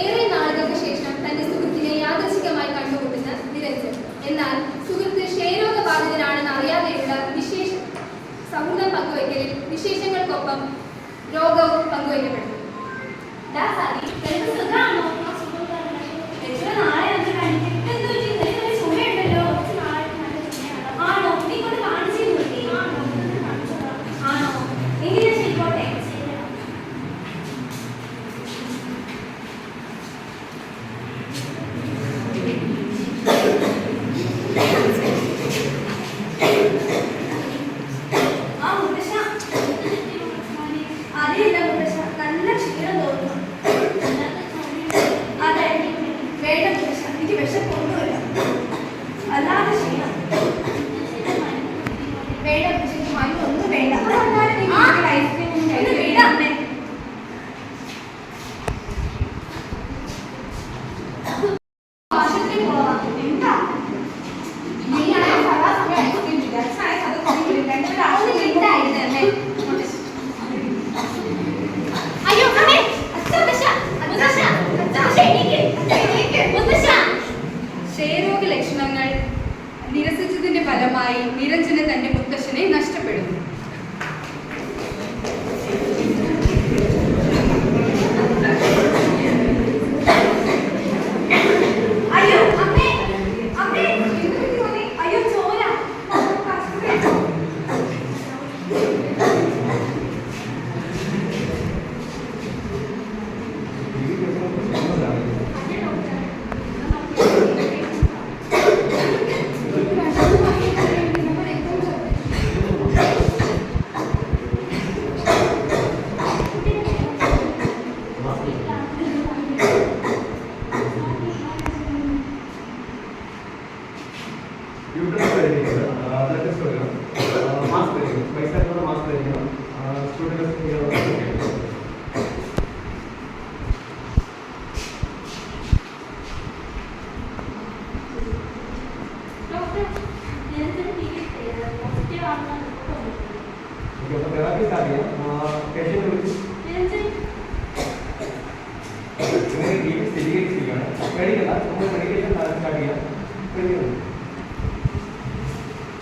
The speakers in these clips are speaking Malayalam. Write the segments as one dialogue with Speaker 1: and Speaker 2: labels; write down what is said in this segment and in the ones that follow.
Speaker 1: ഏറെ നാളുകൾക്ക് ശേഷം തന്റെ സുഹൃത്തിനെ യാദൃച്ഛികമായി കണ്ടുമുട്ടുന്ന നിരഞ്ജൻ. എന്നാൽ സുഹൃത്ത് ക്ഷയരോഗബാധിതനാണെന്ന് അറിയാതെയുള്ള സൗഹൃദം പങ്കുവയ്ക്കലിൽ വിശേഷങ്ങൾക്കൊപ്പം രോഗവും പങ്കുവയ്ക്കപ്പെടുന്നു. ക്ഷയരോഗ ലക്ഷണങ്ങൾ നിരസിച്ചതിന്റെ ഫലമായി നിരഞ്ജന് തന്റെ മുത്തശ്ശനെ നഷ്ടപ്പെടുന്നു.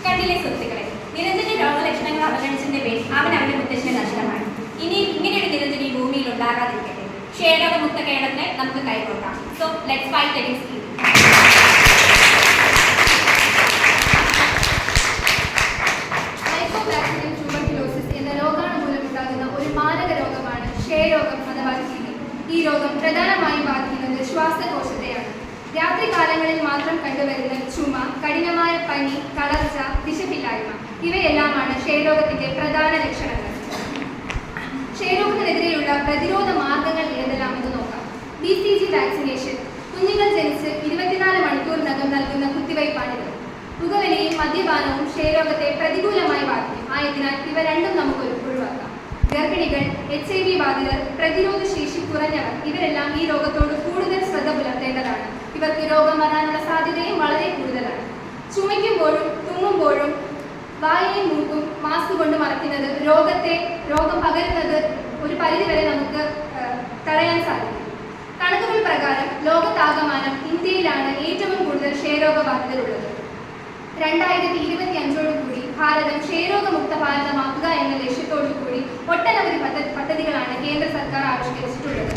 Speaker 1: കണ്ടില്ലേ സുഹൃത്തുക്കളെ, നിരഞ്ജന്റെ രോഗലക്ഷണങ്ങൾ അവഗണിച്ചതിന്റെ പേരിൽ അവൻ അവന്റെ മുത്തശ്ശനെ നഷ്ടമാണ്. ഇനി ഇങ്ങനെയൊരു നിരഞ്ജൻ ഈ ഭൂമിയിൽ ഉണ്ടാകാതിരിക്കട്ടെ. ക്ഷയരോഗമുക്ത കേരളത്തിനെ നമുക്ക് കൈകോർക്കാം. So let's fight against it. എന്ന രോഗാണു മൂലമുണ്ടാകുന്ന ഒരു മാരക രോഗമാണ് ക്ഷയരോഗം അഥവാ TB. ഈ രോഗം പ്രധാനമായും ബാധിക്കുന്നത് ശ്വാസകോശത്തെയാണ്. രാത്രികാലങ്ങളിൽ മാത്രം കണ്ടുവരുന്ന ചുമ, കഠിനമായ പനി, തളർച്ച, വിശപ്പില്ലായ്മ ഇവയെല്ലാമാണ് ക്ഷയരോഗത്തിന്റെ പ്രധാന ലക്ഷണങ്ങൾ. ക്ഷയരോഗത്തിനെതിരെയുള്ള പ്രതിരോധ മാർഗങ്ങൾ ഏതെല്ലാമെന്ന് നോക്കാം. BCG vaccination. കുഞ്ഞുങ്ങൾ ജനിച്ച് 24 മണിക്കൂറിനകം നൽകുന്ന കുത്തിവയ്പ്പാണിത്. പുകവലിയും മദ്യപാനവും ക്ഷയരോഗത്തെ പ്രതികൂലമായി ബാധിക്കും. ആയതിനാൽ ഇവ രണ്ടും നമുക്ക് ഒഴിവാക്കാം. ഗർഭിണികൾ, HIV ബാധിതർ, പ്രതിരോധ ശേഷി കുറഞ്ഞവർ ഇവരെല്ലാം ഈ രോഗത്തോട് കൂടുതൽ ശ്രദ്ധ പുലർത്തേണ്ടതാണ്. ഇവർക്ക് രോഗം വരാനുള്ള സാധ്യതയും വളരെ കൂടുതലാണ്. ചുമയ്ക്കുമ്പോഴും തുമ്മുമ്പോഴും വായയും മൂക്കും മാസ്ക് കൊണ്ട് മറയ്ക്കുന്നത് രോഗം പകരുന്നത് ഒരു പരിധിവരെ നമുക്ക് തടയാൻ സാധിക്കും. കണക്കുകൾ പ്രകാരം ലോകത്താകമാനം ഇന്ത്യയിലാണ് ഏറ്റവും കൂടുതൽ ക്ഷയരോഗബാധിതരുള്ളത്. 2025 ഭാരതം ക്ഷയരോഗമുക്ത ഭാരതമാക്കുക എന്ന ലക്ഷ്യത്തോടുകൂടി ഒട്ടനവധി പദ്ധതികളാണ് കേന്ദ്ര സർക്കാർ ആവിഷ്കരിച്ചിട്ടുള്ളത്.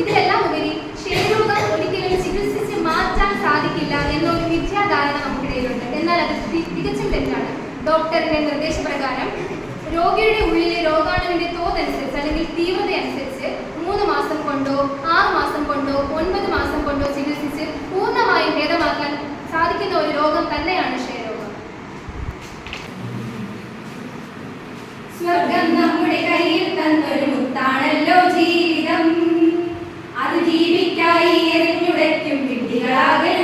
Speaker 1: ഇതിലെല്ലാം ഉപരി ക്ഷയരോഗം ഒരിക്കലും ചികിത്സിച്ച് മാറ്റാൻ സാധിക്കില്ല എന്നൊരു മിഥ്യാധാരണ നമുക്കിടയിലുണ്ട്. എന്നാൽ അത് തികച്ചും തെറ്റാണ്. ഡോക്ടറിന്റെ നിർദ്ദേശപ്രകാരം രോഗിയുടെ ഉള്ളിലെ രോഗാണുവിന്റെ തോതനുസരിച്ച് അല്ലെങ്കിൽ തീവ്രത അനുസരിച്ച് 3 മാസം കൊണ്ടോ 6 മാസം കൊണ്ടോ 9 മാസം കൊണ്ടോ ചികിത്സിച്ച് പൂർണ്ണമായും ഭേദമാക്കാൻ സാധിക്കുന്ന ഒരു രോഗം തന്നെയാണ് ക്ഷയരോഗം. സ്വർഗം നമ്മുടെ കയ്യിൽ തന്നൊരു മുത്താണല്ലോ ജീവിതം. അത് ജീവിക്കായി എറിഞ്ഞുടയ്ക്കും വിഡ്ഢികളാകൽ